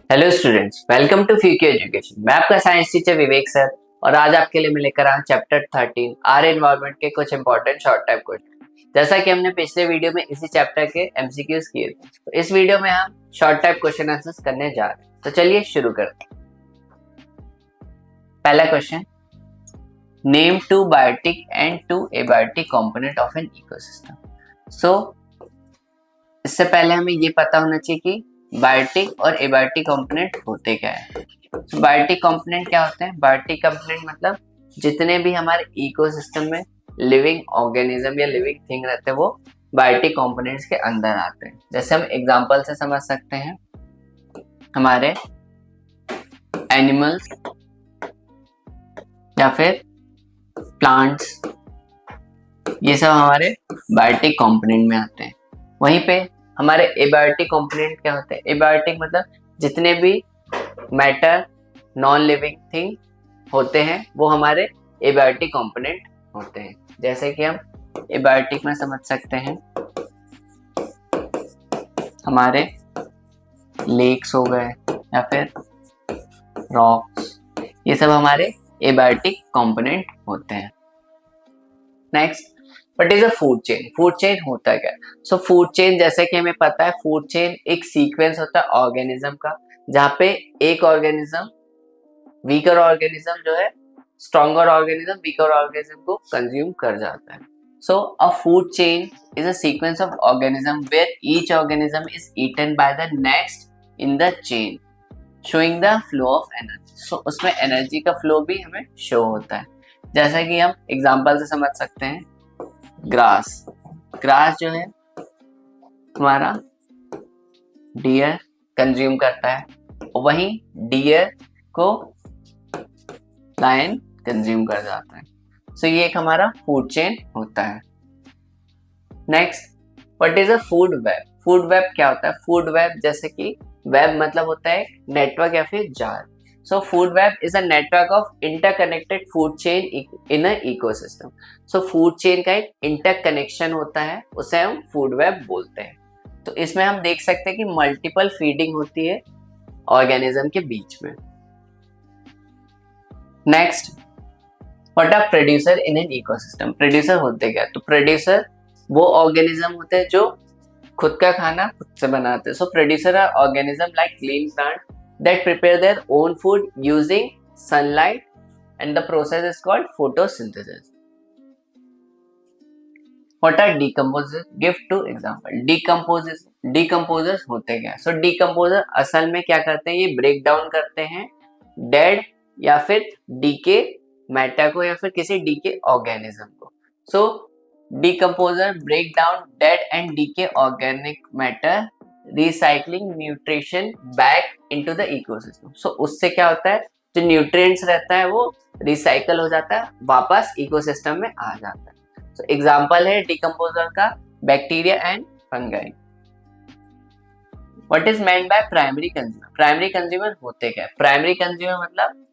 Hello students, welcome to फ्यूकी education. मैं आपका साइंस टीचर विवेक सर और आज आपके लिए मैं लेकर आया चैप्टर 13 आर एनवायरनमेंट के कुछ इंपॉर्टेंट शॉर्ट टाइप क्वेश्चन। जैसा कि हमने पिछले वीडियो में इसी चैप्टर के एमसीक्यूज किए थे, तो इस वीडियो में हम शॉर्ट टाइप क्वेश्चन आंसर्स करने जा रहे हैं। तो चलिए शुरू करते हैं। पहला question, name two biotic and two abiotic component of an ecosystem. So इससे पहले हमें ये पता होना चाहिए कि बायोटिक और एबायोटिक कंपोनेंट होते क्या है। तो बायोटिक कंपोनेंट क्या होते हैं? बायोटिक कंपोनेंट मतलब जितने भी हमारे इकोसिस्टम में लिविंग ऑर्गेनिज्म या लिविंग थिंग रहते हैं वो बायोटिक कंपोनेंट्स के अंदर आते हैं। जैसे हम एग्जांपल से समझ सकते हैं, हमारे एनिमल्स या फिर प्लांट्स, ये सब हमारे बायोटिक कंपोनेंट में आते हैं। वहीं पे हमारे एबायोटिक कंपोनेंट क्या होते हैं? एबायोटिक मतलब जितने भी मैटर नॉन लिविंग थिंग होते हैं वो हमारे एबायोटिक कंपोनेंट होते हैं। जैसे कि हम एबायोटिक में समझ सकते हैं, हमारे लेक्स हो गए या फिर रॉक्स, ये सब हमारे एबायोटिक कंपोनेंट होते हैं। Next, what is a food chain? Food chain होता है क्या? सो फूड चेन, जैसे कि हमें पता है, फूड चेन एक सीक्वेंस होता है ऑर्गेनिज्म का, जहाँ पे एक ऑर्गेनिज्म वीकर ऑर्गेनिज्म जो है स्ट्रॉन्गर ऑर्गेनिज्म वीकर ऑर्गेनिज्म को कंज्यूम कर जाता है। So a food chain is a sequence of organism where each organism is eaten by the next in the chain showing the flow of energy. So उसमें energy का flow भी हमें show होता है। जैसा कि हम एग्जांपल से समझ सकते हैं, ग्रास जो है हमारा डियर कंज्यूम करता है, वहीं डियर को लायन कंज्यूम कर जाता है। सो ये एक हमारा फूड चेन होता है। Next, what is a food web? Food web क्या होता है? फूड वेब, जैसे कि वेब मतलब होता है नेटवर्क या फिर जाल। So food web is a network of interconnected food chain in a ecosystem. So food chain का एक इंटरकनेक्शन होता है, उसे हम फूड वेब बोलते हैं। तो इसमें हम देख सकते हैं कि मल्टीपल फीडिंग होती है ऑर्गेनिज्म के बीच में। Next, what are producer in an ecosystem? Producer होते क्या? तो प्रोड्यूसर वो ऑर्गेनिज्म होते हैं जो खुद का खाना खुद से बनाते हैं। So producer are organism like living plant that prepare their own food using sunlight and the process is called photosynthesis. What are decomposers? Give two example. Decomposers होते क्या? So decomposer असल में क्या करते हैं? ये ब्रेक डाउन करते हैं डेड या फिर डीके मैटर को या फिर किसी डीके ऑर्गेनिज्म को। So decomposer break down dead and decay organic matter recycling nutrition back into the ecosystem. So उससे क्या होता है, जो न्यूट्रिएंट्स रहता है वो रिसाइकल हो जाता है, वापस इकोसिस्टम में आ जाता है। सो एग्जांपल है डिकम्पोजर का bacteria and fungi. What is meant by primary consumer? Primary consumer होते क्या है? प्राइमरी कंज्यूमर मतलब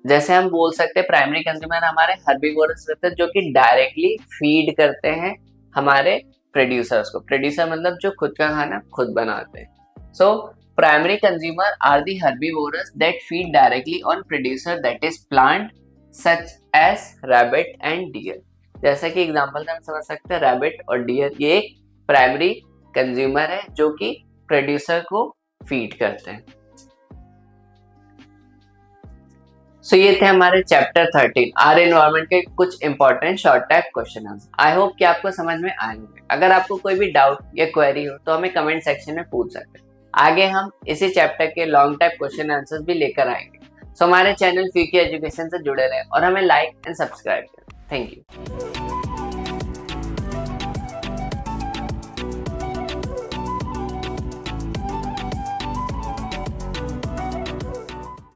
जैसे हम बोल सकते हैं प्राइमरी कंज्यूमर हमारे हर्बीवोरस रहते हैं जो कि डायरेक्टली फीड करते हैं हमारे प्रोड्यूसर्स को। प्रोड्यूसर मतलब जो खुद का खाना खुद बनाते हैं। So primary consumer are the herbivorous that feed directly on producer that is plant such as rabbit and deer. जैसा कि एग्जांपल से हम समझ सकते हैं रैबिट और डियर, ये एक प्राइमरी कंज्यूमर है जो कि प्रोड्यूसर को फीड करते हैं। सो ये थे हमारे चैप्टर 13 आर एनवायरनमेंट के कुछ important short type question answer. I hope कि आपको समझ में आएंगे। अगर आपको कोई भी डाउट या क्वेरी हो तो हमें कमेंट सेक्शन में पूछ सकते हैं। आगे हम इसी चैप्टर के लॉन्ग टाइप क्वेश्चन आंसर्स भी लेकर आएंगे। सो हमारे चैनल फ्यूकी एजुकेशन से जुड़े रहें और हमें लाइक एंड सब्सक्राइब करें। Thank you.